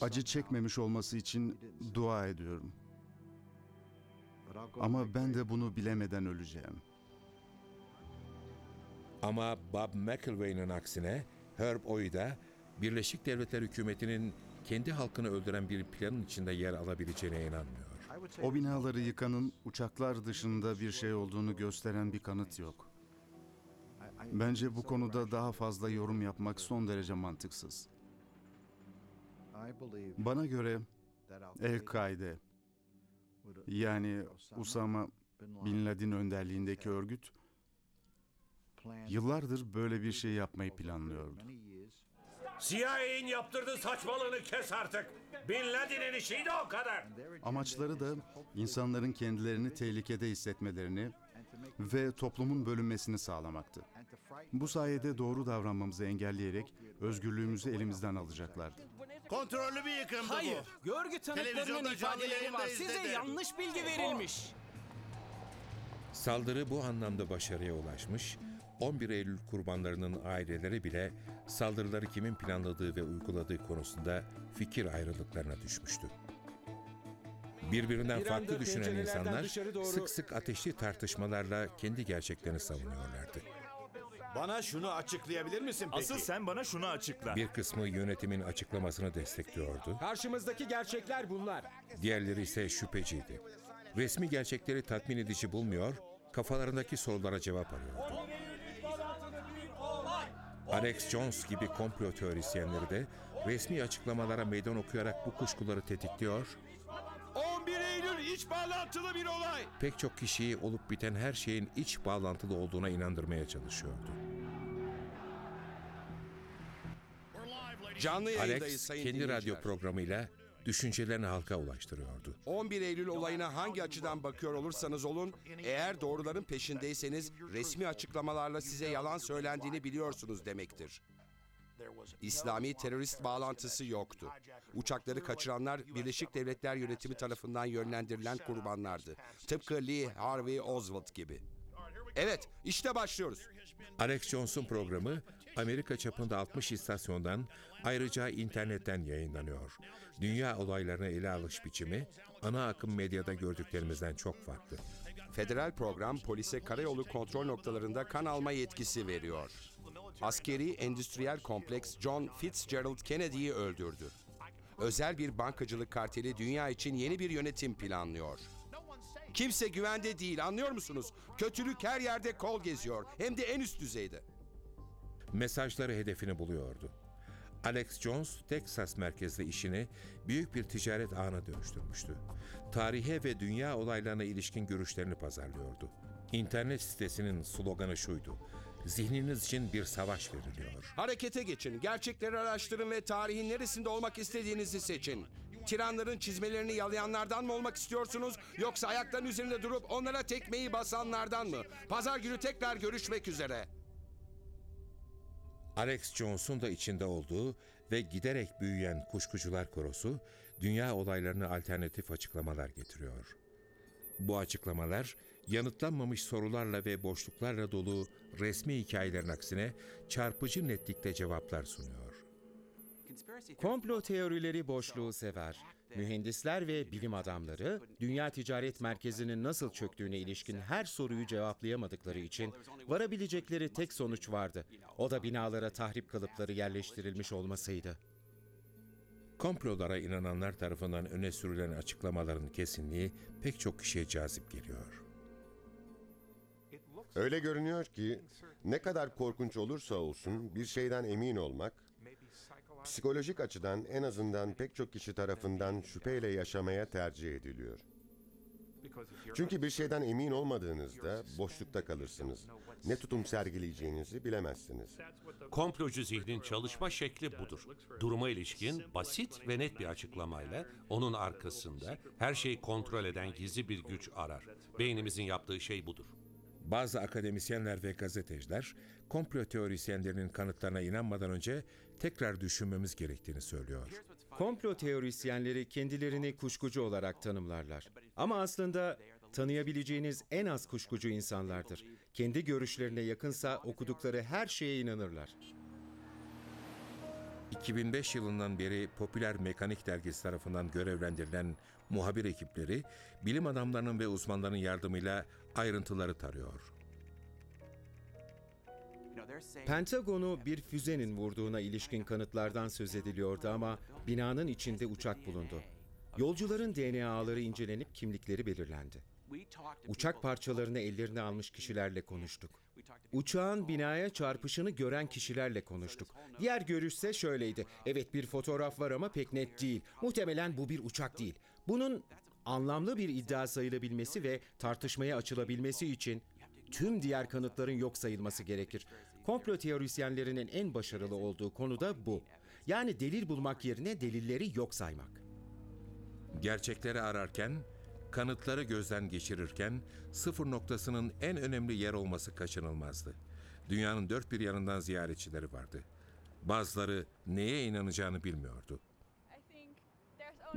acı çekmemiş olması için dua ediyorum. Ama ben de bunu bilemeden öleceğim. Ama Bob McElwain'in aksine Herb Oyda, Birleşik Devletler hükümetinin kendi halkını öldüren bir planın içinde yer alabileceğine inanmıyor. O binaları yıkanın uçaklar dışında bir şey olduğunu gösteren bir kanıt yok. Bence bu konuda daha fazla yorum yapmak son derece mantıksız. Bana göre El-Kaide, yani Usama Bin Laden önderliğindeki örgüt, yıllardır böyle bir şey yapmayı planlıyordu. CIA'nin yaptırdığı saçmalığını kes artık. Bin Laden'in işiydi o kadar. Amaçları da insanların kendilerini tehlikede hissetmelerini ve toplumun bölünmesini sağlamaktı. Bu sayede doğru davranmamızı engelleyerek özgürlüğümüzü elimizden alacaklardı. Kontrollü bir yıkımdı bu. Hayır, görgü tanıklarının Televizyonda canlı ifadeleri yayında var. Size izledim. yanlış bilgi verilmiş. Saldırı bu anlamda başarıya ulaşmış, 11 Eylül kurbanlarının aileleri bile saldırıları kimin planladığı ve uyguladığı konusunda fikir ayrılıklarına düşmüştü. Birbirinden farklı düşünen insanlar sık sık ateşli tartışmalarla kendi gerçeklerini savunuyorlardı. Bana şunu açıklayabilir misin peki? Asıl sen bana şunu açıkla. Bir kısmı yönetimin açıklamasını destekliyordu, Karşımızdaki gerçekler bunlar. diğerleri ise şüpheciydi. Resmi gerçekleri tatmin edici bulmuyor, kafalarındaki sorulara cevap arıyordu. Alex Jones gibi komplo teorisyenleri de resmi açıklamalara meydan okuyarak bu kuşkuları tetikliyor, 11 Eylül iç bağlantılı bir olay. pek çok kişiyi olup biten her şeyin iç bağlantılı olduğuna inandırmaya çalışıyordu. Canlı yayındayız Alex sayın kendi dinleyiciler. radyo programıyla düşüncelerini halka ulaştırıyordu. 11 Eylül olayına hangi açıdan bakıyor olursanız olun, eğer doğruların peşindeyseniz resmi açıklamalarla size yalan söylendiğini biliyorsunuz demektir. İslami terörist bağlantısı yoktu. Uçakları kaçıranlar Birleşik Devletler yönetimi tarafından yönlendirilen kurbanlardı. Tıpkı Lee Harvey Oswald gibi. Evet, işte başlıyoruz. Alex Jones'un programı Amerika çapında 60 istasyondan, ayrıca internetten yayınlanıyor. Dünya olaylarına ele alış biçimi ana akım medyada gördüklerimizden çok farklı. Federal program polise karayolu kontrol noktalarında kan alma yetkisi veriyor. Askeri endüstriyel kompleks John Fitzgerald Kennedy'yi öldürdü. Özel bir bankacılık karteli dünya için yeni bir yönetim planlıyor. Kimse güvende değil, anlıyor musunuz? Kötülük her yerde kol geziyor, hem de en üst düzeyde. Mesajları hedefini buluyordu. Alex Jones, Texas merkezli işini büyük bir ticaret ağına dönüştürmüştü. Tarihe ve dünya olaylarına ilişkin görüşlerini pazarlıyordu. İnternet sitesinin sloganı şuydu: "Zihniniz için bir savaş veriliyor." Harekete geçin, gerçekleri araştırın ve tarihin neresinde olmak istediğinizi seçin. Tiranların çizmelerini yalayanlardan mı olmak istiyorsunuz, yoksa ayakların üzerinde durup onlara tekmeyi basanlardan mı? Pazar günü tekrar görüşmek üzere. Alex Jones'un da içinde olduğu ve giderek büyüyen kuşkucular korosu, dünya olaylarına alternatif açıklamalar getiriyor. Bu açıklamalar, yanıtlanmamış sorularla ve boşluklarla dolu resmi hikayelerin aksine çarpıcı netlikte cevaplar sunuyor. Komplo teorileri boşluğu sever. Mühendisler ve bilim adamları, Dünya Ticaret Merkezi'nin nasıl çöktüğüne ilişkin her soruyu cevaplayamadıkları için varabilecekleri tek sonuç vardı. O da binalara tahrip kalıpları yerleştirilmiş olmasıydı. Komplolara inananlar tarafından öne sürülen açıklamaların kesinliği pek çok kişiye cazip geliyor. Öyle görünüyor ki ne kadar korkunç olursa olsun bir şeyden emin olmak, psikolojik açıdan en azından pek çok kişi tarafından şüpheyle yaşamaya tercih ediliyor. Çünkü bir şeyden emin olmadığınızda boşlukta kalırsınız. Ne tutum sergileyeceğinizi bilemezsiniz. Komplocu zihnin çalışma şekli budur. Duruma ilişkin basit ve net bir açıklamayla onun arkasında her şeyi kontrol eden gizli bir güç arar. Beynimizin yaptığı şey budur. Bazı akademisyenler ve gazeteciler, komplo teorisyenlerinin kanıtlarına inanmadan önce tekrar düşünmemiz gerektiğini söylüyor. Komplo teorisyenleri kendilerini kuşkucu olarak tanımlarlar. Ama aslında tanıyabileceğiniz en az kuşkucu insanlardır. Kendi görüşlerine yakınsa okudukları her şeye inanırlar. 2005 yılından beri Popüler Mekanik Dergisi tarafından görevlendirilen muhabir ekipleri, bilim adamlarının ve uzmanların yardımıyla ayrıntıları tarıyor. Pentagon'u bir füzenin vurduğuna ilişkin kanıtlardan söz ediliyordu ama binanın içinde uçak bulundu. Yolcuların DNA'ları incelenip kimlikleri belirlendi. Uçak parçalarını ellerine almış kişilerle konuştuk. Uçağın binaya çarpışını gören kişilerle konuştuk. Diğer görüşse şöyleydi. Evet, bir fotoğraf var ama pek net değil. Muhtemelen bu bir uçak değil. Bunun anlamlı bir iddia sayılabilmesi ve tartışmaya açılabilmesi için tüm diğer kanıtların yok sayılması gerekir. Komplo teorisyenlerinin en başarılı olduğu konu da bu. Yani delil bulmak yerine delilleri yok saymak. Gerçekleri ararken, kanıtları gözden geçirirken sıfır noktasının en önemli yer olması kaçınılmazdı. Dünyanın dört bir yanından ziyaretçileri vardı. Bazıları neye inanacağını bilmiyordu.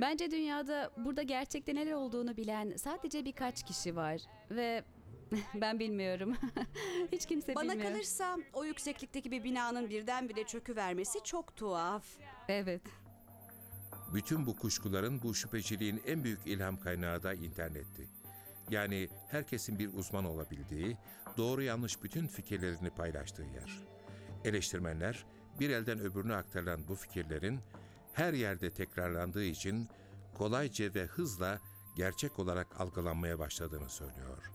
Bence dünyada burada gerçekte neler olduğunu bilen sadece birkaç kişi var ve ben bilmiyorum. Hiç kimse Bana bilmiyor. kalırsa o yükseklikteki bir binanın birdenbire çöküvermesi çok tuhaf. Evet. Bütün bu kuşkuların, bu şüpheciliğin en büyük ilham kaynağı da internetti. Yani herkesin bir uzman olabildiği, doğru yanlış bütün fikirlerini paylaştığı yer. Eleştirmenler, bir elden öbürüne aktarılan bu fikirlerin her yerde tekrarlandığı için kolayca ve hızla gerçek olarak algılanmaya başladığını söylüyor.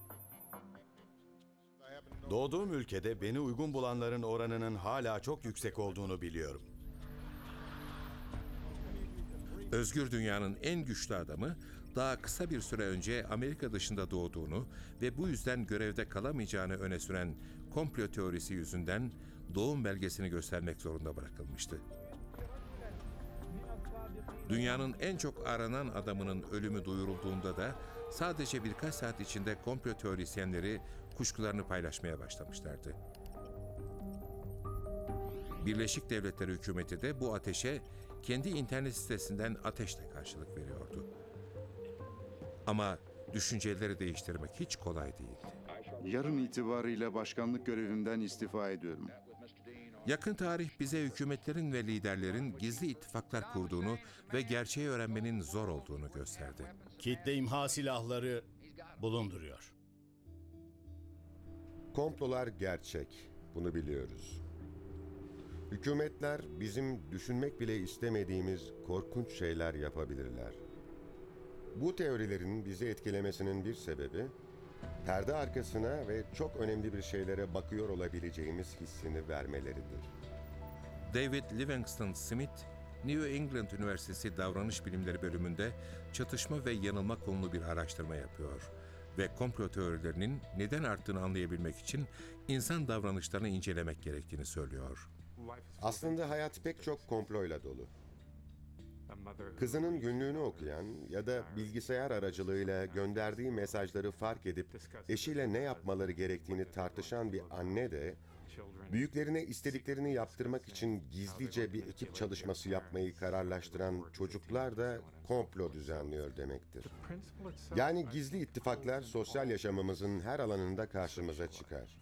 Doğduğum ülkede beni uygun bulanların oranının hala çok yüksek olduğunu biliyorum. Özgür dünyanın en güçlü adamı, daha kısa bir süre önce Amerika dışında doğduğunu ve bu yüzden görevde kalamayacağını öne süren komplo teorisi yüzünden doğum belgesini göstermek zorunda bırakılmıştı. Dünyanın en çok aranan adamının ölümü duyurulduğunda da sadece birkaç saat içinde komplo teorisyenleri kuşkularını paylaşmaya başlamışlardı. Birleşik Devletler hükümeti de bu ateşe kendi internet sitesinden ateşle karşılık veriyordu. Ama düşünceleri değiştirmek hiç kolay değildi. Yarın itibarıyla başkanlık görevimden istifa ediyorum. Yakın tarih bize hükümetlerin ve liderlerin gizli ittifaklar kurduğunu ve gerçeği öğrenmenin zor olduğunu gösterdi. Kitle imha silahları bulunduruyor. Komplolar gerçek, bunu biliyoruz. Hükümetler bizim düşünmek bile istemediğimiz korkunç şeyler yapabilirler. Bu teorilerin bizi etkilemesinin bir sebebi, perde arkasına ve çok önemli bir şeylere bakıyor olabileceğimiz hissini vermeleridir. David Livingston Smith, New England Üniversitesi Davranış Bilimleri bölümünde çatışma ve yanılma konulu bir araştırma yapıyor ve komplo teorilerinin neden arttığını anlayabilmek için insan davranışlarını incelemek gerektiğini söylüyor. Aslında hayat pek çok komployla dolu. Kızının günlüğünü okuyan ya da bilgisayar aracılığıyla gönderdiği mesajları fark edip eşiyle ne yapmaları gerektiğini tartışan bir anne de, büyüklerine istediklerini yaptırmak için gizlice bir ekip çalışması yapmayı kararlaştıran çocuklar da komplo düzenliyor demektir. Yani gizli ittifaklar sosyal yaşamımızın her alanında karşımıza çıkar.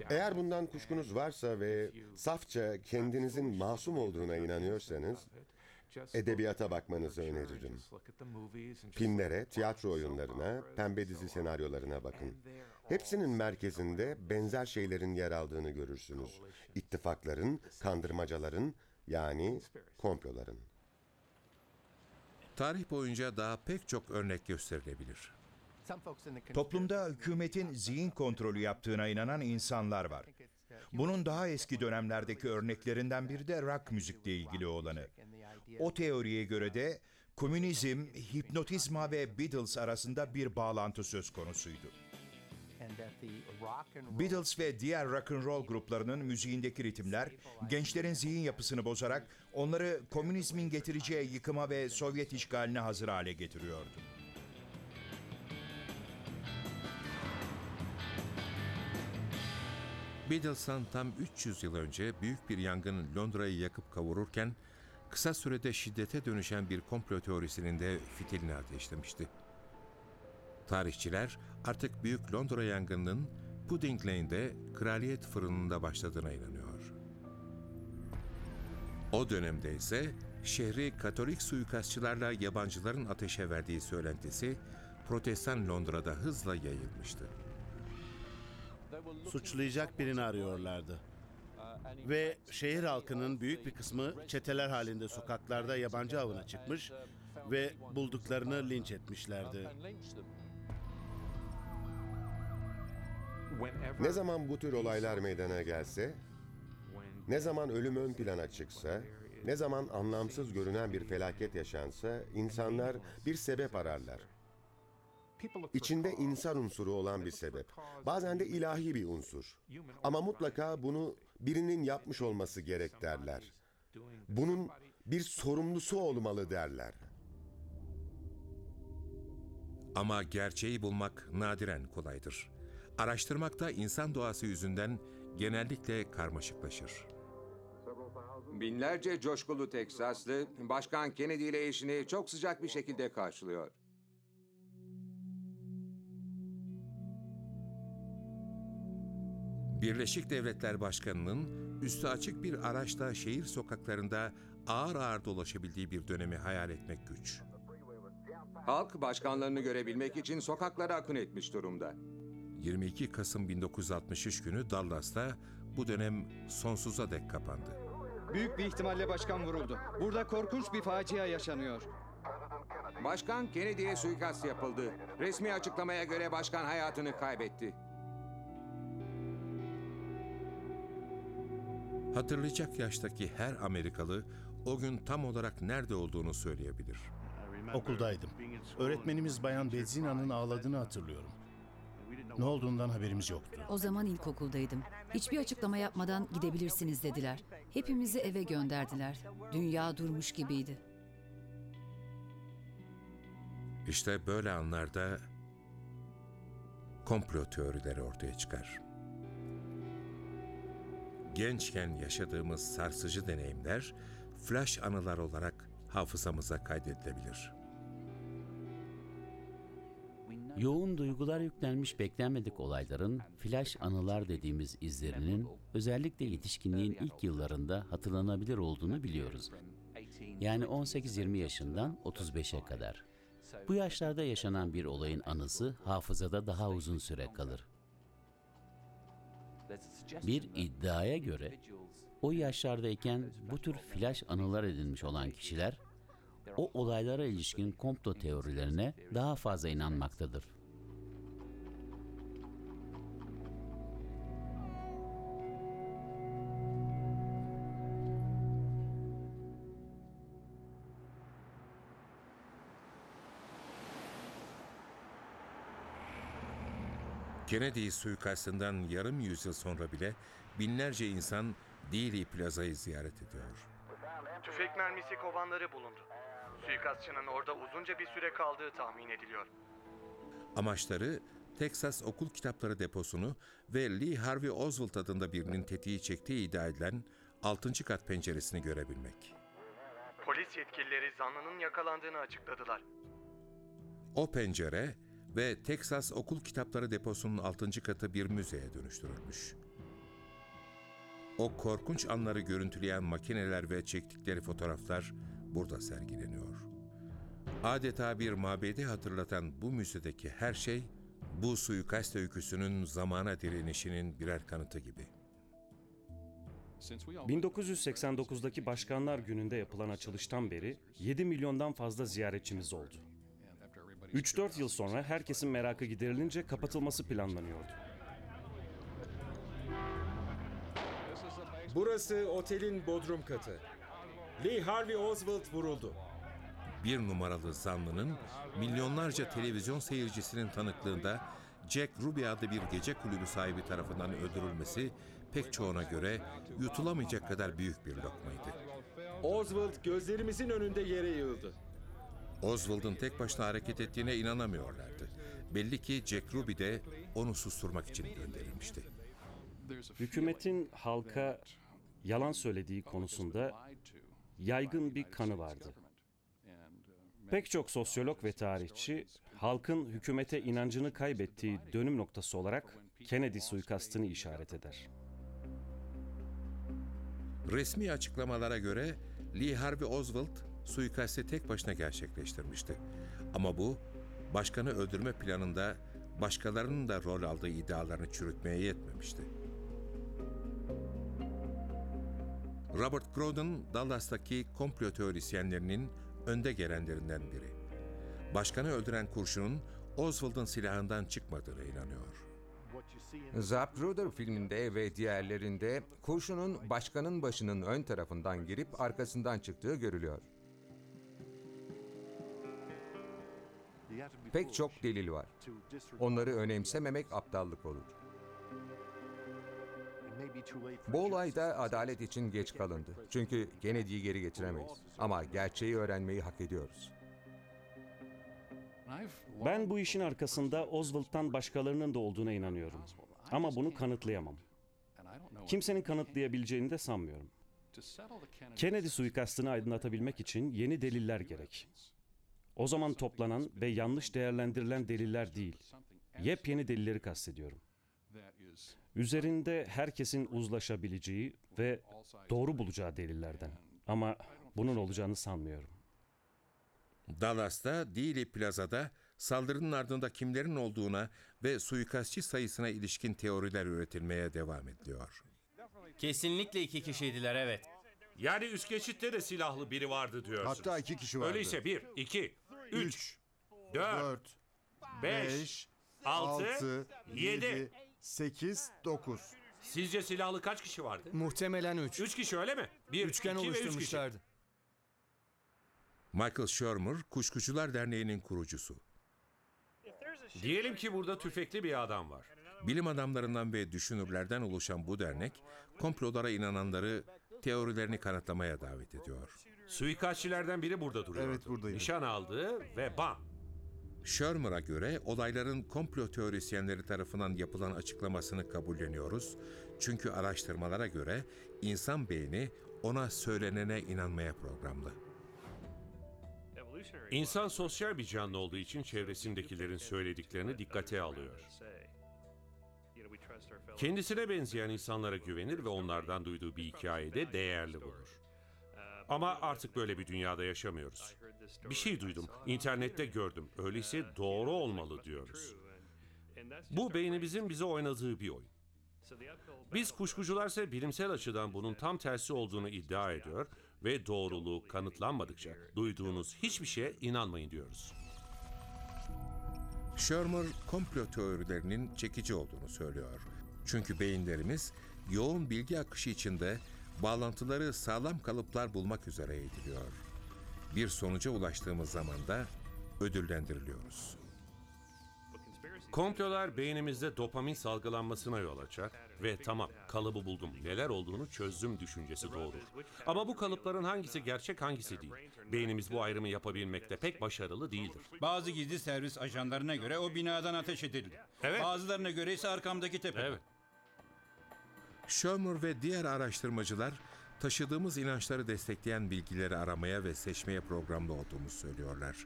Eğer bundan kuşkunuz varsa ve safça kendinizin masum olduğuna inanıyorsanız, edebiyata bakmanızı öneririm. Filmlere, tiyatro oyunlarına, pembe dizi senaryolarına bakın. Hepsinin merkezinde benzer şeylerin yer aldığını görürsünüz. İttifakların, kandırmacaların, yani komploların. Tarih boyunca daha pek çok örnek gösterilebilir. Toplumda hükümetin zihin kontrolü yaptığına inanan insanlar var. Bunun daha eski dönemlerdeki örneklerinden biri de rock müzikle ilgili olanı. O teoriye göre de komünizm, hipnotizma ve Beatles arasında bir bağlantı söz konusuydu. Beatles ve diğer rock and roll gruplarının müziğindeki ritimler gençlerin zihin yapısını bozarak onları komünizmin getireceği yıkıma ve Sovyet işgaline hazır hale getiriyordu. Beatles'tan tam 300 yıl önce büyük bir yangın Londra'yı yakıp kavururken, kısa sürede şiddete dönüşen bir komplo teorisinin de fitilini ateşlemişti. Tarihçiler artık Büyük Londra yangınının Pudding Lane'de Kraliyet Fırını'nda başladığına inanıyor. O dönemde ise şehri Katolik suikastçılarla yabancıların ateşe verdiği söylentisi Protestan Londra'da hızla yayılmıştı. Suçlayacak birini arıyorlardı. Ve şehir halkının büyük bir kısmı çeteler halinde sokaklarda yabancı avına çıkmış ve bulduklarını linç etmişlerdi. Ne zaman bu tür olaylar meydana gelse, ne zaman ölüm ön plana çıksa, ne zaman anlamsız görünen bir felaket yaşansa, insanlar bir sebep ararlar. İçinde insan unsuru olan bir sebep. Bazen de ilahi bir unsur. Ama mutlaka bunu birinin yapmış olması gerek derler. Bunun bir sorumlusu olmalı derler. Ama gerçeği bulmak nadiren kolaydır. Araştırmak da insan doğası yüzünden genellikle karmaşıklaşır. Binlerce coşkulu Teksaslı, Başkan Kennedy ile eşini çok sıcak bir şekilde karşılıyor. Birleşik Devletler Başkanı'nın üstü açık bir araçla şehir sokaklarında ağır ağır dolaşabildiği bir dönemi hayal etmek güç. Halk başkanlarını görebilmek için sokaklara akın etmiş durumda. 22 Kasım 1963 günü Dallas'ta bu dönem sonsuza dek kapandı. Büyük bir ihtimalle başkan vuruldu. Burada korkunç bir facia yaşanıyor. Başkan Kennedy'ye suikast yapıldı. Resmi açıklamaya göre başkan hayatını kaybetti. Hatırlayacak yaştaki her Amerikalı o gün tam olarak nerede olduğunu söyleyebilir. Okuldaydım. Öğretmenimiz Bayan Bedzina'nın ağladığını hatırlıyorum. Ne olduğundan haberimiz yoktu. O zaman ilkokuldaydım. Hiçbir açıklama yapmadan gidebilirsiniz dediler. Hepimizi eve gönderdiler. Dünya durmuş gibiydi. İşte böyle anlarda komplo teorileri ortaya çıkar. Gençken yaşadığımız sarsıcı deneyimler flash anılar olarak hafızamıza kaydedilebilir. Yoğun duygular yüklenmiş beklenmedik olayların flash anılar dediğimiz izlerinin özellikle yetişkinliğin ilk yıllarında hatırlanabilir olduğunu biliyoruz. Yani 18-20 yaşından 35'e kadar. Bu yaşlarda yaşanan bir olayın anısı hafızada daha uzun süre kalır. Bir iddiaya göre o yaşlardayken bu tür flash anılar edinmiş olan kişiler o olaylara ilişkin komplo teorilerine daha fazla inanmaktadır. Kennedy suikastından yarım yüzyıl sonra bile binlerce insan Dealey Plaza'yı ziyaret ediyor. Tüfek mermisi kovanları bulundu. Suikastçının orada uzunca bir süre kaldığı tahmin ediliyor. Amaçları Texas Okul Kitapları Deposunu ve Lee Harvey Oswald adında birinin tetiği çektiği iddia edilen 6. kat penceresini görebilmek. Polis yetkilileri zanlının yakalandığını açıkladılar. O pencere ve Texas Okul Kitapları Deposu'nun 6. katı bir müzeye dönüştürülmüş. O korkunç anları görüntüleyen makineler ve çektikleri fotoğraflar burada sergileniyor. Adeta bir mabedi hatırlatan bu müzedeki her şey, bu suikast öyküsünün zamana direnişinin birer kanıtı gibi. 1989'daki Başkanlar Günü'nde yapılan açılıştan beri 7 milyondan fazla ziyaretçimiz oldu. 3-4 yıl sonra herkesin merakı giderilince kapatılması planlanıyordu. Burası otelin bodrum katı. Lee Harvey Oswald vuruldu. Bir numaralı zanlının milyonlarca televizyon seyircisinin tanıklığında Jack Ruby adlı bir gece kulübü sahibi tarafından öldürülmesi pek çoğuna göre yutulamayacak kadar büyük bir lokmaydı. Oswald gözlerimizin önünde yere yığıldı. Oswald'ın tek başına hareket ettiğine inanamıyorlardı. Belli ki Jack Ruby de onu susturmak için gönderilmişti. Hükümetin halka yalan söylediği konusunda yaygın bir kanı vardı. Pek çok sosyolog ve tarihçi, halkın hükümete inancını kaybettiği dönüm noktası olarak Kennedy suikastını işaret eder. Resmi açıklamalara göre Lee Harvey Oswald suikasti tek başına gerçekleştirmişti. Ama bu, başkanı öldürme planında başkalarının da rol aldığı iddialarını çürütmeye yetmemişti. Robert Groden, Dallas'taki komplo teorisyenlerinin önde gelenlerinden biri. Başkanı öldüren kurşunun Oswald'ın silahından çıkmadığına inanıyor. Zapruder filminde ve diğerlerinde kurşunun başkanın başının ön tarafından girip arkasından çıktığı görülüyor. Pek çok delil var. Onları önemsememek aptallık olur. Bu olayda adalet için geç kalındı. Çünkü Kennedy'yi geri getiremeyiz. Ama gerçeği öğrenmeyi hak ediyoruz. Ben bu işin arkasında Oswald'tan başkalarının da olduğuna inanıyorum. Ama bunu kanıtlayamam. Kimsenin kanıtlayabileceğini de sanmıyorum. Kennedy suikastını aydınlatabilmek için yeni deliller gerek. O zaman toplanan ve yanlış değerlendirilen deliller değil, yepyeni delilleri kastediyorum. Üzerinde herkesin uzlaşabileceği ve doğru bulacağı delillerden. Ama bunun olacağını sanmıyorum. Dallas'ta, Dealey Plaza'da saldırının ardında kimlerin olduğuna ve suikastçı sayısına ilişkin teoriler üretilmeye devam ediliyor. Kesinlikle 2 kişiydiler, evet. Yani üst geçitte de silahlı biri vardı diyorsun. Hatta 2 kişi vardı. Öyleyse 1, 2, 3, 4, 5, 6, 7, 8, 9. Sizce silahlı kaç kişi vardı? Muhtemelen 3. 3 kişi öyle mi? 1, Üçgen 2 ve 3 kişi. oluşturmuşlardı. Michael Shermer, Kuşkucular Derneği'nin kurucusu. Diyelim ki burada tüfekli bir adam var. Bilim adamlarından ve düşünürlerden oluşan bu dernek, komplolara inananları teorilerini kanıtlamaya davet ediyor. Suikastçilerden biri burada duruyordu. Evet, buradayım. Nişan aldı ve bam! Shermer'a göre olayların komplo teorisyenleri tarafından yapılan açıklamasını kabulleniyoruz. Çünkü araştırmalara göre insan beyni ona söylenene inanmaya programlı. İnsan sosyal bir canlı olduğu için çevresindekilerin söylediklerini dikkate alıyor. Kendisine benzeyen insanlara güvenir ve onlardan duyduğu bir hikayede değerli bulur. Ama artık böyle bir dünyada yaşamıyoruz. Bir şey duydum, internette gördüm. Öyleyse doğru olmalı diyoruz. Bu beynimizin bize oynadığı bir oyun. Biz kuşkucularsa bilimsel açıdan bunun tam tersi olduğunu iddia ediyor ve doğruluğu kanıtlanmadıkça duyduğunuz hiçbir şeye inanmayın diyoruz. Shermer, komplo teorilerinin çekici olduğunu söylüyor. Çünkü beyinlerimiz yoğun bilgi akışı içinde bağlantıları sağlam kalıplar bulmak üzere eğitiliyor. Bir sonuca ulaştığımız zaman da ödüllendiriliyoruz. Komplolar beynimizde dopamin salgılanmasına yol açar ve tamam kalıbı buldum, neler olduğunu çözdüm düşüncesi doğurur. Ama bu kalıpların hangisi gerçek hangisi değil. Beynimiz bu ayrımı yapabilmekte pek başarılı değildir. Bazı gizli servis ajanlarına göre o binadan ateş edildi. Evet. Bazılarına göre ise arkamdaki tepe. Evet. Shermer ve diğer araştırmacılar taşıdığımız inançları destekleyen bilgileri aramaya ve seçmeye programlı olduğumuzu söylüyorlar.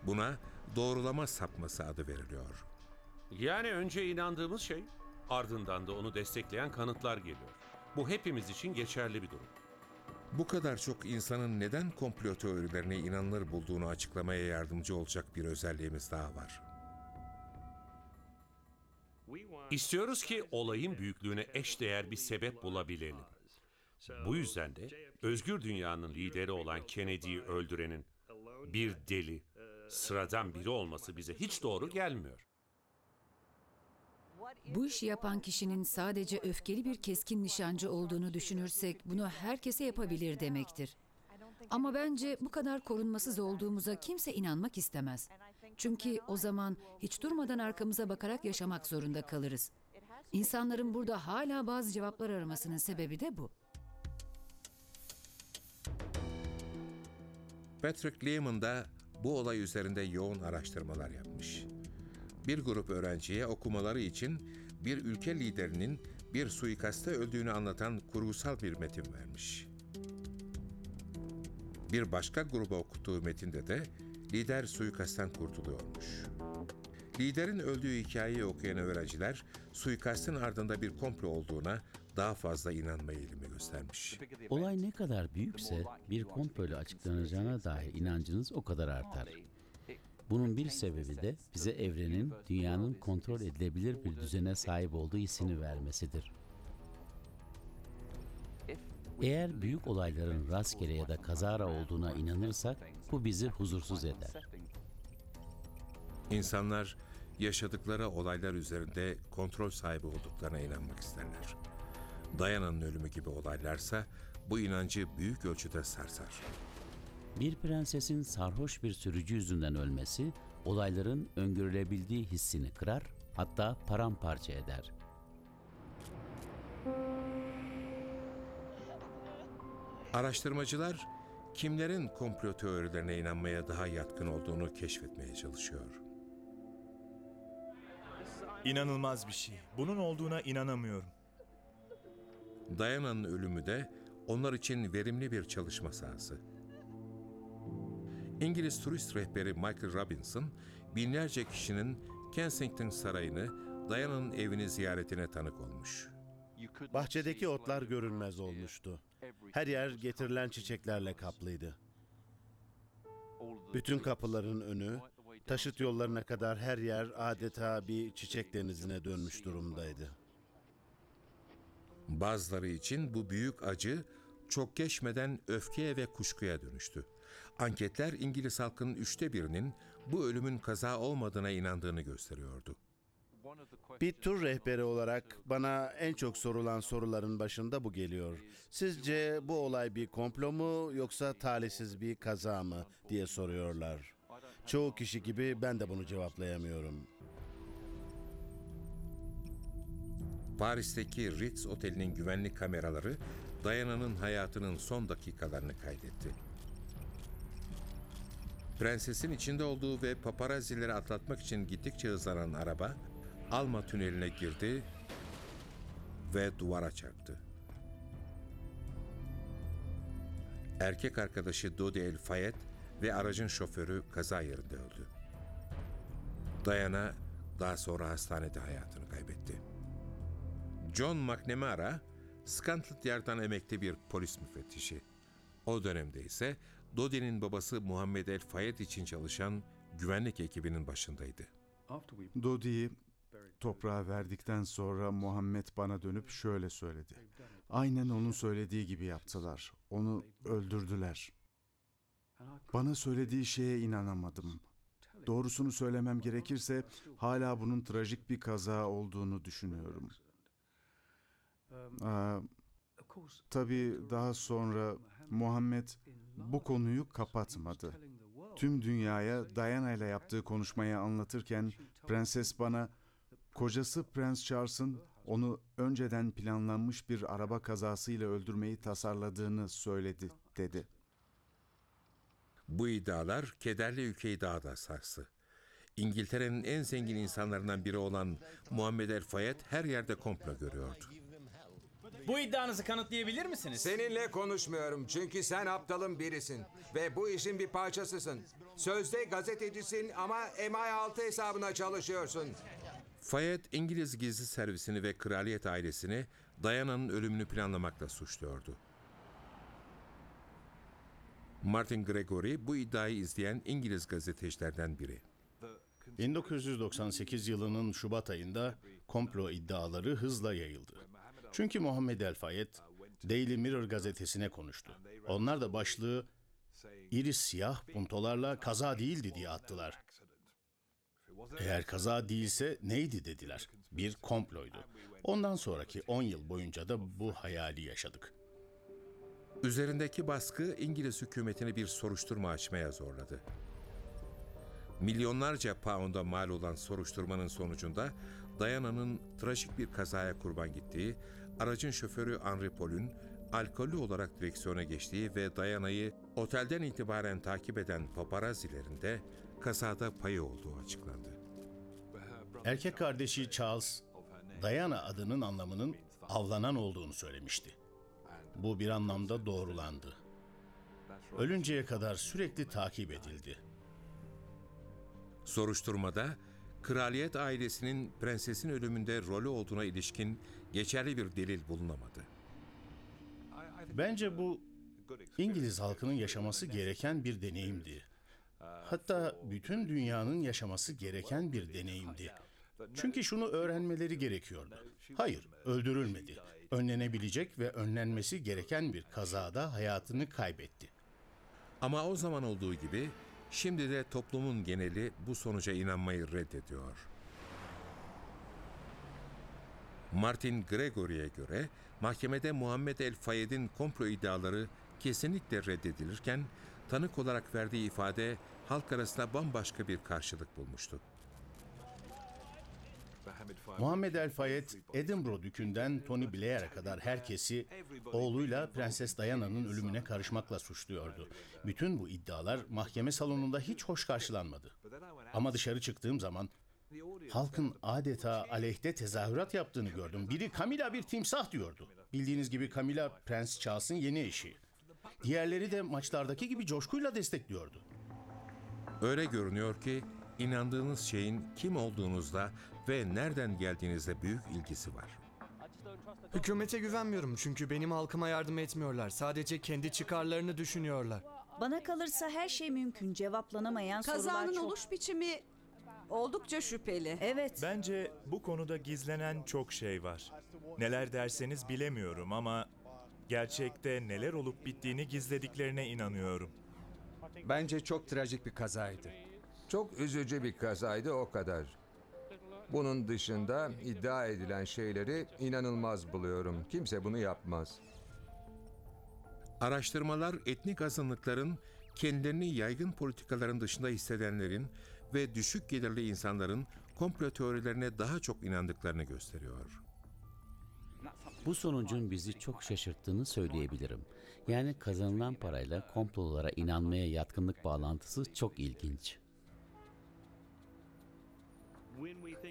Buna doğrulama sapması adı veriliyor. Yani önce inandığımız şey, ardından da onu destekleyen kanıtlar geliyor. Bu hepimiz için geçerli bir durum. Bu kadar çok insanın neden komplo teorilerine inanılır bulduğunu açıklamaya yardımcı olacak bir özelliğimiz daha var. İstiyoruz ki olayın büyüklüğüne eşdeğer bir sebep bulabilelim. Bu yüzden de özgür dünyanın lideri olan Kennedy'yi öldürenin bir deli, sıradan biri olması bize hiç doğru gelmiyor. Bu işi yapan kişinin sadece öfkeli bir keskin nişancı olduğunu düşünürsek bunu herkese yapabilir demektir. Ama bence bu kadar korunmasız olduğumuza kimse inanmak istemez. Çünkü o zaman hiç durmadan arkamıza bakarak yaşamak zorunda kalırız. İnsanların burada hala bazı cevaplar aramasının sebebi de bu. Patrick Lehman da bu olay üzerinde yoğun araştırmalar yapmış. Bir grup öğrenciye okumaları için bir ülke liderinin bir suikasta öldüğünü anlatan kurgusal bir metin vermiş. Bir başka gruba okuttuğu metinde de lider suikastten kurtuluyormuş. Liderin öldüğü hikayeyi okuyan öğrenciler suikastın ardında bir komplo olduğuna daha fazla inanma eğilimi gösteriyor. göstermiş. Olay ne kadar büyükse bir komployla açıklanacağına dair inancınız o kadar artar. Bunun bir sebebi de bize evrenin, dünyanın kontrol edilebilir bir düzene sahip olduğu hissini vermesidir. Eğer büyük olayların rastgele ya da kazara olduğuna inanırsak bu bizi huzursuz eder. İnsanlar yaşadıkları olaylar üzerinde kontrol sahibi olduklarına inanmak isterler. Diana'nın ölümü gibi olaylarsa bu inancı büyük ölçüde sarsar. Bir prensesin sarhoş bir sürücü yüzünden ölmesi, olayların öngörülebildiği hissini kırar, hatta paramparça eder. Araştırmacılar kimlerin komplo teorilerine inanmaya daha yatkın olduğunu keşfetmeye çalışıyor. İnanılmaz bir şey. Bunun olduğuna inanamıyorum. Diana'nın ölümü de onlar için verimli bir çalışma sahası. İngiliz turist rehberi Michael Robinson, binlerce kişinin Kensington Sarayı'nı, Diana'nın evini ziyaretine tanık olmuş. Bahçedeki otlar görünmez olmuştu. Her yer getirilen çiçeklerle kaplıydı. Bütün kapıların önü, taşıt yollarına kadar her yer adeta bir çiçek denizine dönmüş durumdaydı. Bazıları için bu büyük acı çok geçmeden öfkeye ve kuşkuya dönüştü. Anketler İngiliz halkının 1/3'inin bu ölümün kaza olmadığına inandığını gösteriyordu. Bir tur rehberi olarak bana en çok sorulan soruların başında bu geliyor. Sizce bu olay bir komplo mu yoksa talihsiz bir kaza mı diye soruyorlar. Çoğu kişi gibi ben de bunu cevaplayamıyorum. Paris'teki Ritz Oteli'nin güvenlik kameraları Diana'nın hayatının son dakikalarını kaydetti. Prensesin içinde olduğu ve paparazzileri atlatmak için gittikçe hızlanan araba Alma tüneline girdi ve duvara çarptı. Erkek arkadaşı Dodi El Fayed ve aracın şoförü kaza yerinde öldü. Diana daha sonra hastanede hayatını kaybetti. John McNamara, Scotland Yard'dan emekli bir polis müfettişi. O dönemde ise Dodi'nin babası Muhammed El Fayed için çalışan güvenlik ekibinin başındaydı. Dodi'yi toprağa verdikten sonra Muhammed bana dönüp şöyle söyledi. Aynen onun söylediği gibi yaptılar. Onu öldürdüler. Bana söylediği şeye inanamadım. Doğrusunu söylemem gerekirse hala bunun trajik bir kaza olduğunu düşünüyorum. Tabii daha sonra Muhammed bu konuyu kapatmadı. Tüm dünyaya Diana ile yaptığı konuşmayı anlatırken prenses bana kocası Prens Charles'ın onu önceden planlanmış bir araba kazasıyla öldürmeyi tasarladığını söyledi, dedi. Bu iddialar kederli ülkeyi daha da sarstı. İngiltere'nin en zengin insanlarından biri olan Muhammed El Fayed her yerde komplo görüyordu. Bu iddianızı kanıtlayabilir misiniz? Seninle konuşmuyorum çünkü sen aptalın birisin ve bu işin bir parçasısın. Sözde gazetecisin ama MI6 hesabına çalışıyorsun. Fayed, İngiliz gizli servisini ve kraliyet ailesini Diana'nın ölümünü planlamakla suçluyordu. Martin Gregory bu iddiayı izleyen İngiliz gazetecilerden biri. 1998 yılının Şubat ayında komplo iddiaları hızla yayıldı. Çünkü Muhammed El Fayed, Daily Mirror gazetesine konuştu. Onlar da başlığı iri siyah puntolarla kaza değildi diye attılar. Eğer kaza değilse neydi dediler. Bir komploydu. Ondan sonraki 10 yıl boyunca da bu hayali yaşadık. Üzerindeki baskı İngiliz hükümetini bir soruşturma açmaya zorladı. Milyonlarca pound'a mal olan soruşturmanın sonucunda Diana'nın trajik bir kazaya kurban gittiği, aracın şoförü Henry Paul'un alkollü olarak direksiyona geçtiği ve Diana'yı otelden itibaren takip eden paparazzilerin de kazada payı olduğu açıklandı. Erkek kardeşi Charles, Diana adının anlamının avlanan olduğunu söylemişti. Bu bir anlamda doğrulandı. Ölünceye kadar sürekli takip edildi. Soruşturmada kraliyet ailesinin prensesin ölümünde rolü olduğuna ilişkin geçerli bir delil bulunamadı. Bence bu İngiliz halkının yaşaması gereken bir deneyimdi. Hatta bütün dünyanın yaşaması gereken bir deneyimdi. Çünkü şunu öğrenmeleri gerekiyordu. Hayır, öldürülmedi. Önlenebilecek ve önlenmesi gereken bir kazada hayatını kaybetti. Ama o zaman olduğu gibi şimdi de toplumun geneli bu sonuca inanmayı reddediyor. Martin Gregory'e göre mahkemede Muhammed el-Fayed'in komplo iddiaları kesinlikle reddedilirken tanık olarak verdiği ifade halk arasında bambaşka bir karşılık bulmuştu. Muhammed el-Fayed, Edinburgh Dükü'nden Tony Blair'e kadar herkesi oğluyla Prenses Diana'nın ölümüne karışmakla suçluyordu. Bütün bu iddialar mahkeme salonunda hiç hoş karşılanmadı. Ama dışarı çıktığım zaman halkın adeta aleyhte tezahürat yaptığını gördüm. Biri Camilla bir timsah diyordu. Bildiğiniz gibi Camilla Prens Charles'ın yeni eşi. Diğerleri de maçlardaki gibi coşkuyla destekliyordu. Öyle görünüyor ki inandığınız şeyin kim olduğunuzla ve nereden geldiğinizle büyük ilgisi var. Hükümete güvenmiyorum çünkü benim halkıma yardım etmiyorlar. Sadece kendi çıkarlarını düşünüyorlar. Bana kalırsa her şey mümkün. Cevaplanamayan sorular Kazanın çok. oluş biçimi oldukça şüpheli. Evet. Bence bu konuda gizlenen çok şey var. Neler derseniz bilemiyorum ama gerçekte neler olup bittiğini gizlediklerine inanıyorum. Bence çok trajik bir kazaydı. Çok üzücü bir kazaydı, o kadar. Bunun dışında iddia edilen şeyleri inanılmaz buluyorum. Kimse bunu yapmaz. Araştırmalar etnik azınlıkların kendilerini yaygın politikaların dışında hissedenlerin ve düşük gelirli insanların komplo teorilerine daha çok inandıklarını gösteriyor. Bu sonucun bizi çok şaşırttığını söyleyebilirim. Yani kazanılan parayla komplolara inanmaya yatkınlık bağlantısı çok ilginç.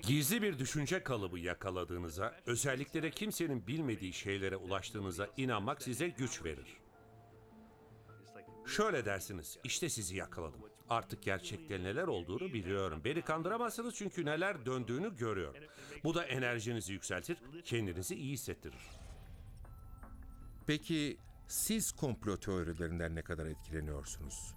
Gizli bir düşünce kalıbı yakaladığınıza, özellikle de kimsenin bilmediği şeylere ulaştığınıza inanmak size güç verir. Şöyle dersiniz, işte sizi yakaladım. Artık gerçekte neler olduğunu biliyorum. Beni kandıramazsınız çünkü neler döndüğünü görüyorum. Bu da enerjinizi yükseltir, kendinizi iyi hissettirir. Peki siz komplo teorilerinden ne kadar etkileniyorsunuz?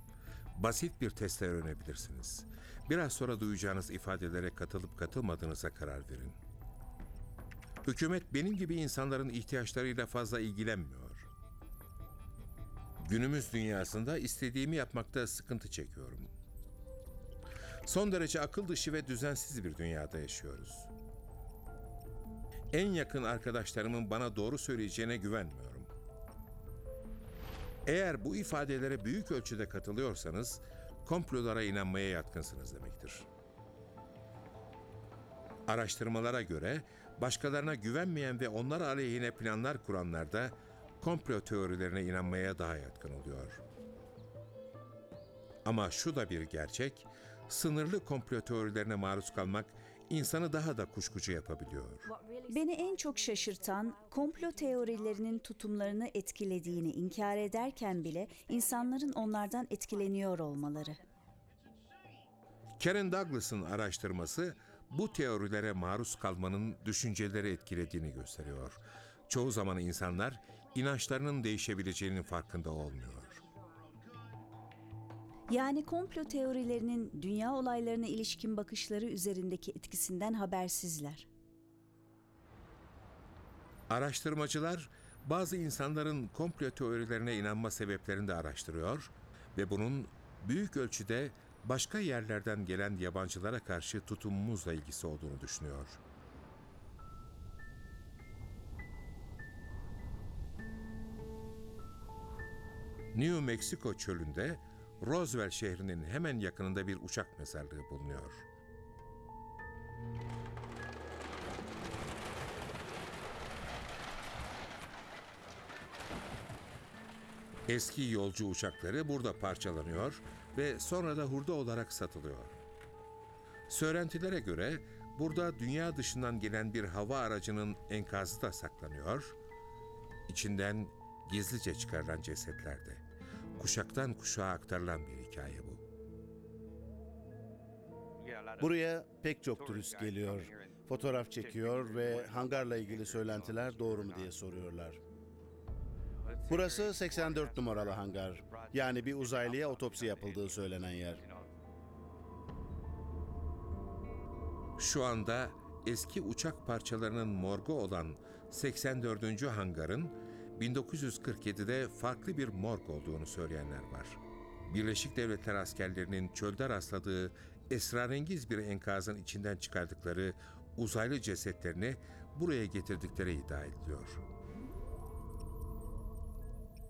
Basit bir testle öğrenebilirsiniz. Biraz sonra duyacağınız ifadelere katılıp katılmadığınıza karar verin. Hükümet benim gibi insanların ihtiyaçlarıyla fazla ilgilenmiyor. Günümüz dünyasında istediğimi yapmakta sıkıntı çekiyorum. Son derece akıl dışı ve düzensiz bir dünyada yaşıyoruz. En yakın arkadaşlarımın bana doğru söyleyeceğine güvenmiyorum. Eğer bu ifadelere büyük ölçüde katılıyorsanız, komplolara inanmaya yatkınsınız demektir. Araştırmalara göre başkalarına güvenmeyen ve onlar aleyhine planlar kuranlar da komplo teorilerine inanmaya daha yatkın oluyor. Ama şu da bir gerçek, sınırlı komplo teorilerine maruz kalmak insanı daha da kuşkucu yapabiliyor. Beni en çok şaşırtan, komplo teorilerinin tutumlarını etkilediğini inkar ederken bile insanların onlardan etkileniyor olmaları. Karen Douglas'ın araştırması bu teorilere maruz kalmanın düşünceleri etkilediğini gösteriyor. Çoğu zaman insanlar inançlarının değişebileceğinin farkında olmuyor. Yani komplo teorilerinin dünya olaylarına ilişkin bakışları üzerindeki etkisinden habersizler. Araştırmacılar bazı insanların komplo teorilerine inanma sebeplerini de araştırıyor ve bunun büyük ölçüde başka yerlerden gelen yabancılara karşı tutumumuzla ilgisi olduğunu düşünüyor. New Mexico çölünde Roswell şehrinin hemen yakınında bir uçak mezarlığı bulunuyor. Eski yolcu uçakları burada parçalanıyor ve sonra da hurda olarak satılıyor. Söylentilere göre burada dünya dışından gelen bir hava aracının enkazı da saklanıyor. İçinden gizlice çıkarılan cesetler de. Kuşaktan kuşağa aktarılan bir hikaye bu. Buraya pek çok turist geliyor, fotoğraf çekiyor ve hangarla ilgili söylentiler doğru mu diye soruyorlar. Burası 84 numaralı hangar. Yani bir uzaylıya otopsi yapıldığı söylenen yer. Şu anda eski uçak parçalarının morgu olan 84. hangarın 1947'de farklı bir morg olduğunu söyleyenler var. Birleşik Devletler askerlerinin çölde rastladığı esrarengiz bir enkazın içinden çıkardıkları uzaylı cesetlerini buraya getirdikleri iddia ediliyor.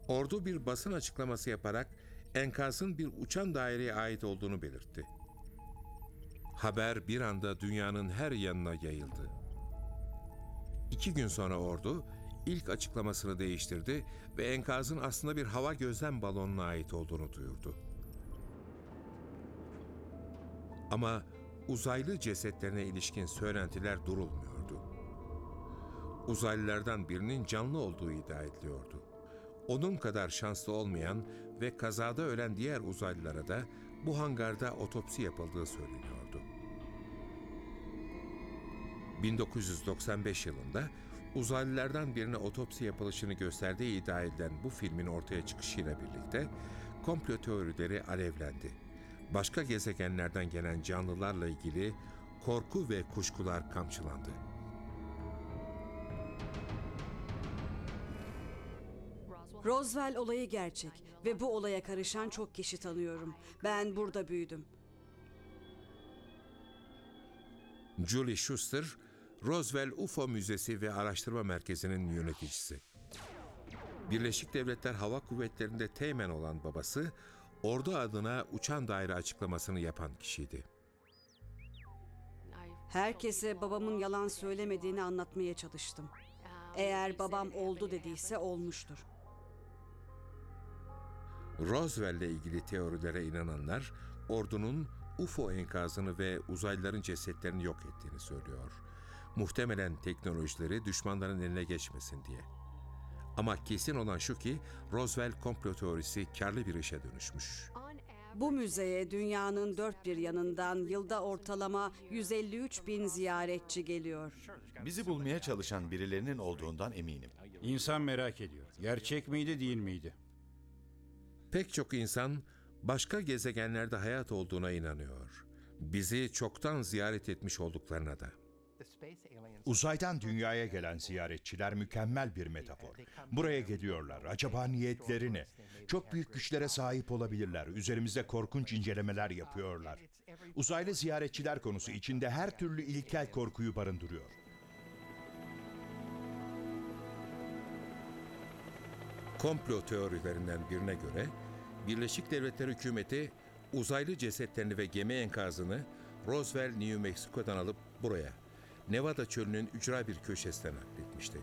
Ordu bir basın açıklaması yaparak enkazın bir uçan daireye ait olduğunu belirtti. Haber bir anda dünyanın her yanına yayıldı. 2 gün sonra ordu ilk açıklamasını değiştirdi ve enkazın aslında bir hava gözlem balonuna ait olduğunu duyurdu. Ama uzaylı cesetlerine ilişkin söylentiler durulmuyordu. Uzaylılardan birinin canlı olduğu iddia ediliyordu. Onun kadar şanslı olmayan ve kazada ölen diğer uzaylılara da bu hangarda otopsi yapıldığı söyleniyordu. 1995 yılında uzaylılardan birine otopsi yapılışını gösterdiği iddia edilen bu filmin ortaya çıkışıyla birlikte komplo teorileri alevlendi. Başka gezegenlerden gelen canlılarla ilgili korku ve kuşkular kamçılandı. Roswell olayı gerçek ve bu olaya karışan çok kişi tanıyorum. Ben burada büyüdüm. Julie Schuster, Roswell UFO Müzesi ve Araştırma Merkezi'nin yöneticisi. Birleşik Devletler Hava Kuvvetleri'nde teğmen olan babası, ordu adına uçan daire açıklamasını yapan kişiydi. Herkese babamın yalan söylemediğini anlatmaya çalıştım. Eğer babam oldu dediyse olmuştur. Roswell'le ilgili teorilere inananlar, ordunun UFO enkazını ve uzaylıların cesetlerini yok ettiğini söylüyor. Muhtemelen teknolojileri düşmanların eline geçmesin diye. Ama kesin olan şu ki Roswell komplo teorisi karlı bir işe dönüşmüş. Bu müzeye dünyanın dört bir yanından yılda ortalama 153 bin ziyaretçi geliyor. Bizi bulmaya çalışan birilerinin olduğundan eminim. İnsan merak ediyor. Gerçek miydi, değil miydi? Pek çok insan başka gezegenlerde hayat olduğuna inanıyor. Bizi çoktan ziyaret etmiş olduklarına da. Uzaydan dünyaya gelen ziyaretçiler mükemmel bir metafor. Buraya geliyorlar. Acaba niyetleri ne? Çok büyük güçlere sahip olabilirler. Üzerimizde korkunç incelemeler yapıyorlar. Uzaylı ziyaretçiler konusu içinde her türlü ilkel korkuyu barındırıyor. Komplo teorilerinden birine göre Birleşik Devletler hükümeti uzaylı cesetlerini ve gemi enkazını Roswell, New Mexico'dan alıp buraya, Nevada çölünün ücra bir köşesine nakletmişti.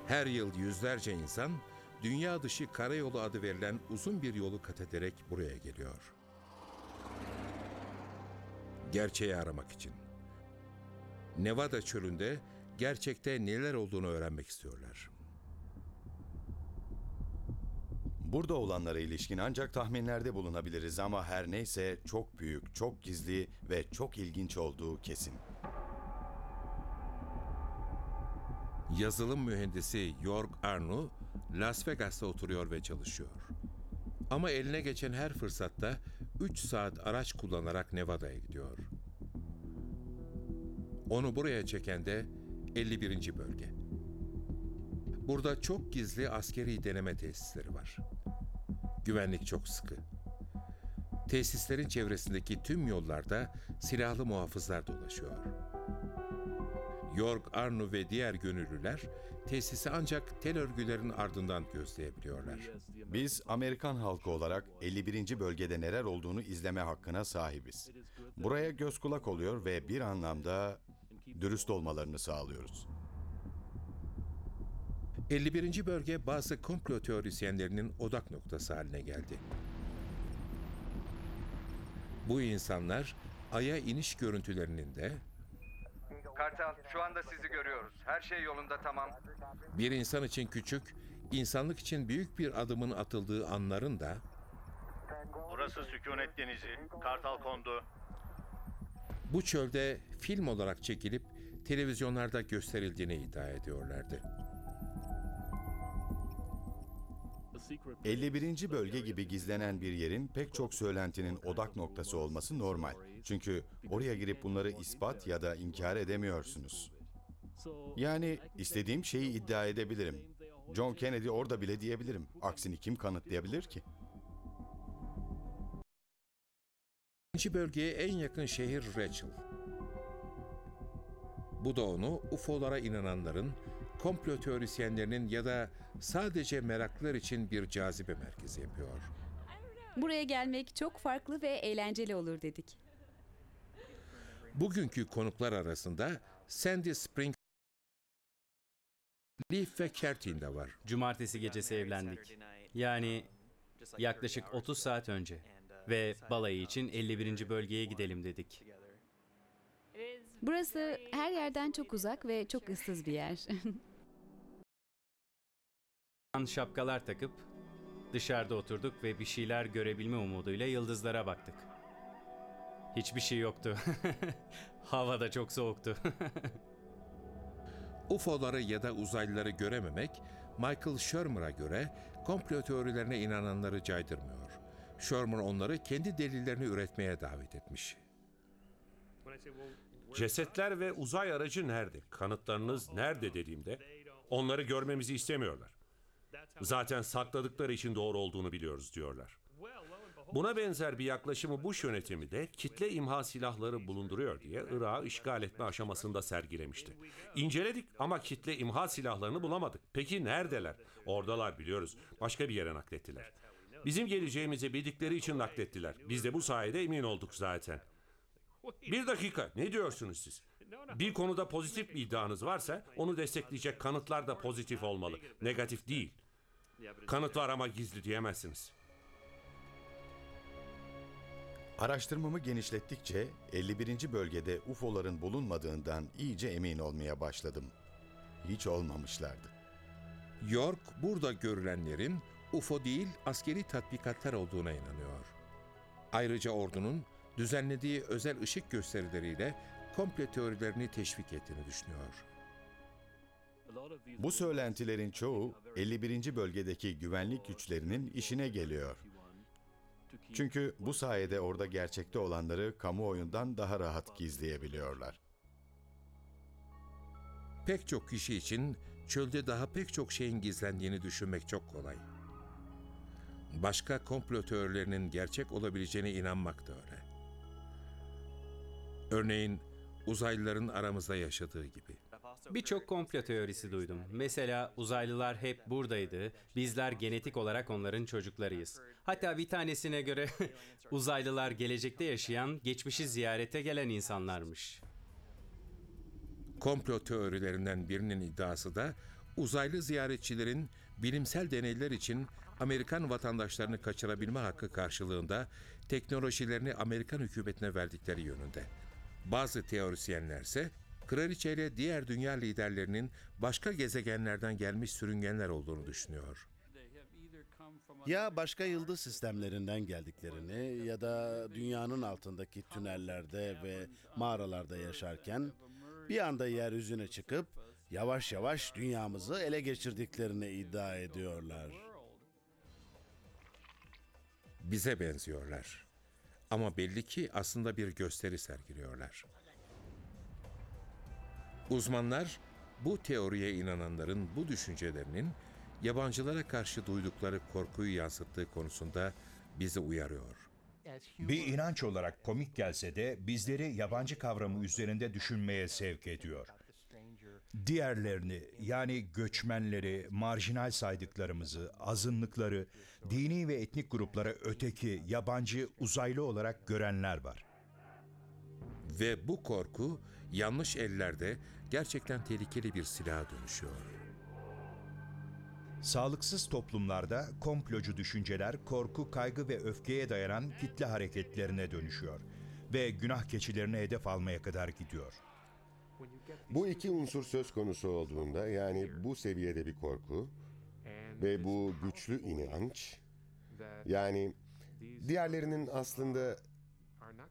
Her yıl yüzlerce insan dünya dışı karayolu adı verilen uzun bir yolu kat ederek buraya geliyor. Gerçeği aramak için. Nevada çölünde gerçekte neler olduğunu öğrenmek istiyorlar. Burada olanlara ilişkin ancak tahminlerde bulunabiliriz ama her neyse çok büyük, çok gizli ve çok ilginç olduğu kesin. Yazılım mühendisi York Arnu, Las Vegas'ta oturuyor ve çalışıyor. Ama eline geçen her fırsatta 3 saat araç kullanarak Nevada'ya gidiyor. Onu buraya çeken de 51. bölge. Burada çok gizli askeri deneme tesisleri var. Güvenlik çok sıkı. Tesislerin çevresindeki tüm yollarda silahlı muhafızlar dolaşıyor. York Arnu ve diğer gönüllüler tesisi ancak tel örgülerin ardından gözleyebiliyorlar. Biz Amerikan halkı olarak 51. bölgede neler olduğunu izleme hakkına sahibiz. Buraya göz kulak oluyor ve bir anlamda dürüst olmalarını sağlıyoruz. 51. bölge bazı komplo teorisyenlerinin odak noktası haline geldi. Bu insanlar Ay'a iniş görüntülerinin de Kartal, şu anda sizi görüyoruz. Her şey yolunda, tamam. bir insan için küçük, insanlık için büyük bir adımın atıldığı anların da Burası Sükunet Denizi. Kartal kondu. bu çölde film olarak çekilip televizyonlarda gösterildiğini iddia ediyorlardı. 51. bölge gibi gizlenen bir yerin pek çok söylentinin odak noktası olması normal. Çünkü oraya girip bunları ispat ya da inkar edemiyorsunuz. Yani istediğim şeyi iddia edebilirim. John Kennedy orada bile diyebilirim. Aksini kim kanıtlayabilir ki? İkinci bölgeye en yakın şehir Rachel. Bu da onu UFO'lara inananların, komplo teorisyenlerinin ya da sadece meraklılar için bir cazibe merkezi yapıyor. Buraya gelmek çok farklı ve eğlenceli olur dedik. Bugünkü konuklar arasında Sandy Spring, Leaf ve Kertin de var. Cumartesi gecesi evlendik. Yani yaklaşık 30 saat önce. Ve balayı için 51. bölgeye gidelim dedik. Burası her yerden çok uzak ve çok ıssız bir yer. Şapkalar takıp dışarıda oturduk ve bir şeyler görebilme umuduyla yıldızlara baktık. Hiçbir şey yoktu. Hava da çok soğuktu. UFO'ları ya da uzaylıları görememek, Michael Shermer'a göre komplo teorilerine inananları caydırmıyor. Shermer onları kendi delillerini üretmeye davet etmiş. Cesetler ve uzay aracı nerede? Kanıtlarınız nerede dediğimde onları görmemizi istemiyorlar. Zaten sakladıkları için doğru olduğunu biliyoruz diyorlar. Buna benzer bir yaklaşımı Bush yönetimi de kitle imha silahları bulunduruyor diye Irak'ı işgal etme aşamasında sergilemişti. İnceledik ama kitle imha silahlarını bulamadık. Peki neredeler? Oradalar biliyoruz. Başka bir yere naklettiler. Bizim geleceğimizi bildikleri için naklettiler. Biz de bu sayede emin olduk zaten. Bir dakika, ne diyorsunuz siz? Bir konuda pozitif bir iddianız varsa onu destekleyecek kanıtlar da pozitif olmalı. Negatif değil. Kanıt var ama gizli diyemezsiniz. Araştırmamı genişlettikçe 51. bölgede UFO'ların bulunmadığından iyice emin olmaya başladım. Hiç olmamışlardı. York, burada görülenlerin UFO değil askeri tatbikatlar olduğuna inanıyor. Ayrıca ordunun düzenlediği özel ışık gösterileriyle komplo teorilerini teşvik ettiğini düşünüyor. Bu söylentilerin çoğu 51. bölgedeki güvenlik güçlerinin işine geliyor. Çünkü bu sayede orada gerçekte olanları kamuoyundan daha rahat gizleyebiliyorlar. Pek çok kişi için çölde daha pek çok şeyin gizlendiğini düşünmek çok kolay. Başka komplo teorilerinin gerçek olabileceğine inanmak da öyle. Örneğin uzaylıların aramızda yaşadığı gibi. Birçok komplo teorisi duydum. Mesela uzaylılar hep buradaydı, bizler genetik olarak onların çocuklarıyız. Hatta bir tanesine göre uzaylılar gelecekte yaşayan, geçmişi ziyarete gelen insanlarmış. Komplo teorilerinden birinin iddiası da uzaylı ziyaretçilerin bilimsel deneyler için Amerikan vatandaşlarını kaçırabilme hakkı karşılığında teknolojilerini Amerikan hükümetine verdikleri yönünde. Bazı teorisyenlerse kraliçe ile diğer dünya liderlerinin başka gezegenlerden gelmiş sürüngenler olduğunu düşünüyor. Ya başka yıldız sistemlerinden geldiklerini ya da dünyanın altındaki tünellerde ve mağaralarda yaşarken bir anda yeryüzüne çıkıp yavaş yavaş dünyamızı ele geçirdiklerini iddia ediyorlar. Bize benziyorlar. Ama belli ki aslında bir gösteri sergiliyorlar. Uzmanlar bu teoriye inananların bu düşüncelerinin yabancılara karşı duydukları korkuyu yansıttığı konusunda bizi uyarıyor. Bir inanç olarak komik gelse de bizleri yabancı kavramı üzerinde düşünmeye sevk ediyor. Diğerlerini, yani göçmenleri, marjinal saydıklarımızı, azınlıkları, dini ve etnik gruplara öteki, yabancı, uzaylı olarak görenler var. Ve bu korku yanlış ellerde gerçekten tehlikeli bir silaha dönüşüyor. Sağlıksız toplumlarda komplocu düşünceler korku, kaygı ve öfkeye dayanan kitle hareketlerine dönüşüyor ve günah keçilerine hedef almaya kadar gidiyor. Bu iki unsur söz konusu olduğunda, yani bu seviyede bir korku ve bu güçlü inanç, yani diğerlerinin aslında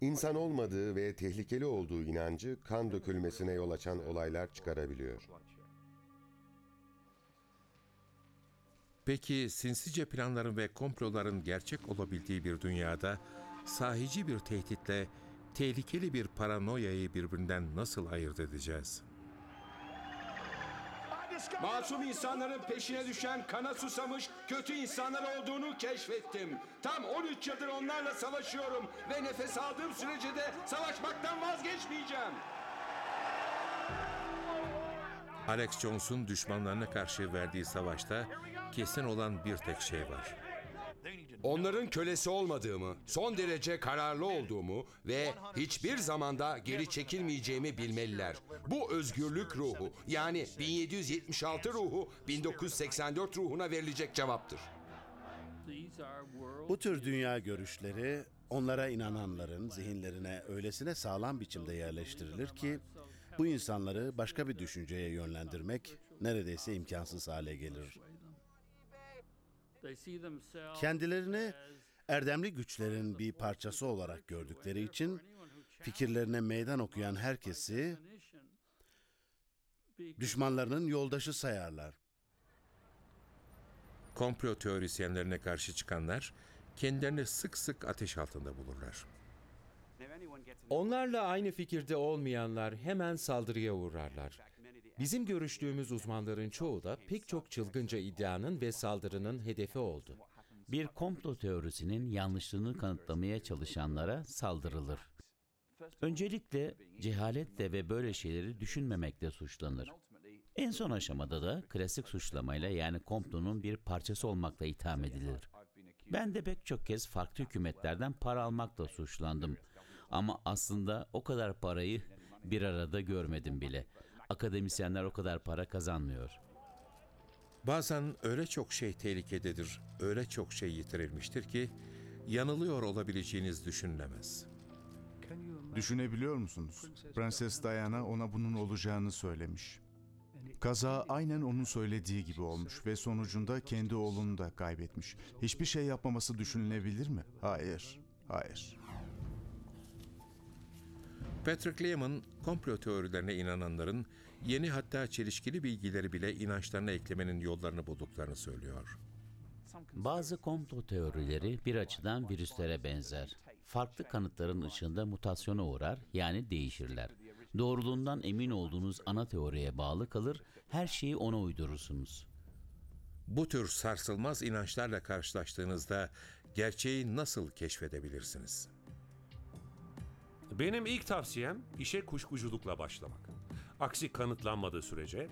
insan olmadığı ve tehlikeli olduğu inancı kan dökülmesine yol açan olaylar çıkarabiliyor. Peki sinsice planların ve komploların gerçek olabildiği bir dünyada sahici bir tehditle tehlikeli bir paranoyayı birbirinden nasıl ayırt edeceğiz? Masum insanların peşine düşen, kana susamış kötü insanlar olduğunu keşfettim. Tam 13 yıldır onlarla savaşıyorum ve nefes aldığım sürece de savaşmaktan vazgeçmeyeceğim. Alex Jones'un düşmanlarına karşı verdiği savaşta kesin olan bir tek şey var. Onların kölesi olmadığımı, son derece kararlı olduğumu ve hiçbir zamanda geri çekilmeyeceğimi bilmeliler. Bu özgürlük ruhu, yani 1776 ruhu 1984 ruhuna verilecek cevaptır. Bu tür dünya görüşleri onlara inananların zihinlerine öylesine sağlam biçimde yerleştirilir ki bu insanları başka bir düşünceye yönlendirmek neredeyse imkansız hale gelir. Kendilerini erdemli güçlerin bir parçası olarak gördükleri için fikirlerine meydan okuyan herkesi düşmanlarının yoldaşı sayarlar. Komplo teorisyenlerine karşı çıkanlar kendilerini sık sık ateş altında bulurlar. Onlarla aynı fikirde olmayanlar hemen saldırıya uğrarlar. Bizim görüştüğümüz uzmanların çoğu da pek çok çılgınca iddianın ve saldırının hedefi oldu. Bir komplo teorisinin yanlışlığını kanıtlamaya çalışanlara saldırılır. Öncelikle cehaletle ve böyle şeyleri düşünmemekle suçlanır. En son aşamada da klasik suçlamayla, yani komplonun bir parçası olmakla itham edilir. Ben de pek çok kez farklı hükümetlerden para almakla suçlandım. Ama aslında o kadar parayı bir arada görmedim bile. Akademisyenler o kadar para kazanmıyor. Bazen öyle çok şey tehlikededir, öyle çok şey yitirilmiştir ki yanılıyor olabileceğiniz düşünülemez. Düşünebiliyor musunuz? Prenses Diana ona bunun olacağını söylemiş. Kaza aynen onun söylediği gibi olmuş ve sonucunda kendi oğlunu da kaybetmiş. Hiçbir şey yapmaması düşünülebilir mi? Hayır, hayır. Patrick Lehman, komplo teorilerine inananların yeni, hatta çelişkili bilgileri bile inançlarına eklemenin yollarını bulduklarını söylüyor. Bazı komplo teorileri bir açıdan virüslere benzer. Farklı kanıtların ışığında mutasyona uğrar, yani değişirler. Doğruluğundan emin olduğunuz ana teoriye bağlı kalır, her şeyi ona uydurursunuz. Bu tür sarsılmaz inançlarla karşılaştığınızda gerçeği nasıl keşfedebilirsiniz? Benim ilk tavsiyem işe kuşkuculukla başlamak. Aksi kanıtlanmadığı sürece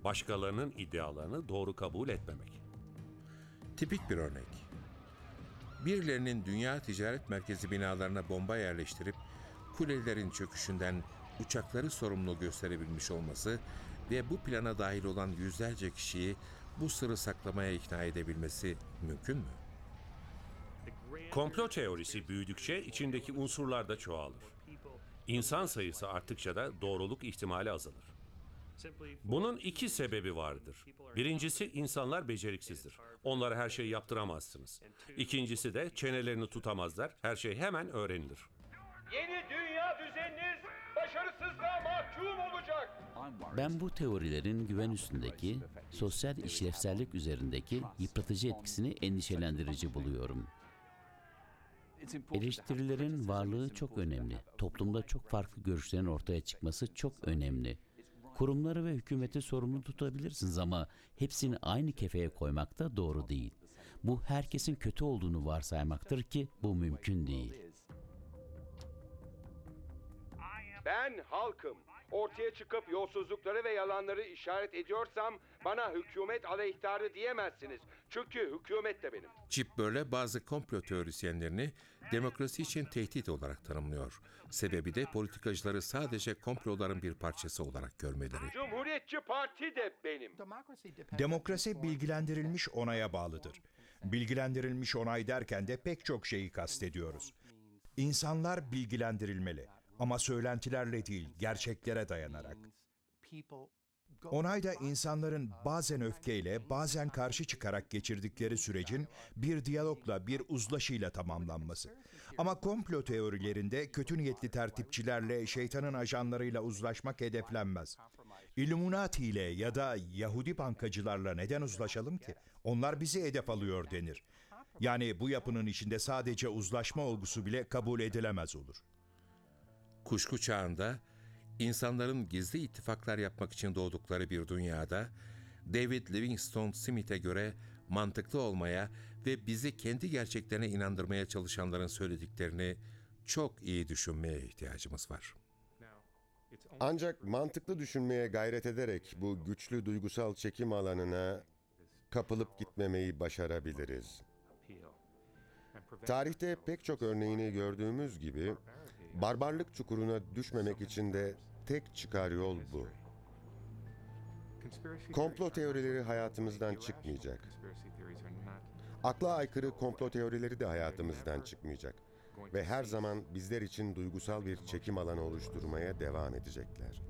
başkalarının iddialarını doğru kabul etmemek. Tipik bir örnek. Birilerinin dünya ticaret merkezi binalarına bomba yerleştirip kulelerin çöküşünden uçakları sorumlu gösterebilmiş olması ve bu plana dahil olan yüzlerce kişiyi bu sırrı saklamaya ikna edebilmesi mümkün mü? Komplo teorisi büyüdükçe içindeki unsurlar da çoğalır. İnsan sayısı arttıkça da doğruluk ihtimali azalır. Bunun iki sebebi vardır. Birincisi, insanlar beceriksizdir. Onlara her şeyi yaptıramazsınız. İkincisi de çenelerini tutamazlar. Her şey hemen öğrenilir. Yeni dünya düzeniniz başarısızlığa mahkum olacak. Ben bu teorilerin güven üstündeki, sosyal işlevsellik üzerindeki yıpratıcı etkisini endişelendirici buluyorum. Eleştirilerin varlığı çok önemli. Toplumda çok farklı görüşlerin ortaya çıkması çok önemli. Kurumları ve hükümeti sorumlu tutabilirsiniz ama hepsini aynı kefeye koymak da doğru değil. Bu herkesin kötü olduğunu varsaymaktır ki bu mümkün değil. Ben halkım. Ortaya çıkıp yolsuzlukları ve yalanları işaret ediyorsam bana hükümet aleyhtarı diyemezsiniz. Çünkü hükümet de benim. Chip böyle bazı komplo teorisyenlerini demokrasi için tehdit olarak tanımlıyor. Sebebi de politikacıları sadece komploların bir parçası olarak görmeleri. Cumhuriyetçi Parti de benim. Demokrasi bilgilendirilmiş onaya bağlıdır. Bilgilendirilmiş onay derken de pek çok şeyi kastediyoruz. İnsanlar bilgilendirilmeli ama söylentilerle değil, gerçeklere dayanarak. Onay da insanların bazen öfkeyle, bazen karşı çıkarak geçirdikleri sürecin bir diyalogla, bir uzlaşıyla tamamlanması. Ama komplo teorilerinde kötü niyetli tertipçilerle, şeytanın ajanlarıyla uzlaşmak hedeflenmez. Illuminati ile ya da Yahudi bankacılarla neden uzlaşalım ki? Onlar bizi hedef alıyor denir. Yani bu yapının içinde sadece uzlaşma olgusu bile kabul edilemez olur. Kuşku çağında insanların gizli ittifaklar yapmak için doğdukları bir dünyada David Livingstone Smith'e göre mantıklı olmaya ve bizi kendi gerçeklerine inandırmaya çalışanların söylediklerini çok iyi düşünmeye ihtiyacımız var. Ancak mantıklı düşünmeye gayret ederek bu güçlü duygusal çekim alanına kapılıp gitmemeyi başarabiliriz. Tarihte pek çok örneğini gördüğümüz gibi barbarlık çukuruna düşmemek için de tek çıkar yol bu. Komplo teorileri hayatımızdan çıkmayacak. Akla aykırı komplo teorileri de hayatımızdan çıkmayacak. Ve her zaman bizler için duygusal bir çekim alanı oluşturmaya devam edecekler.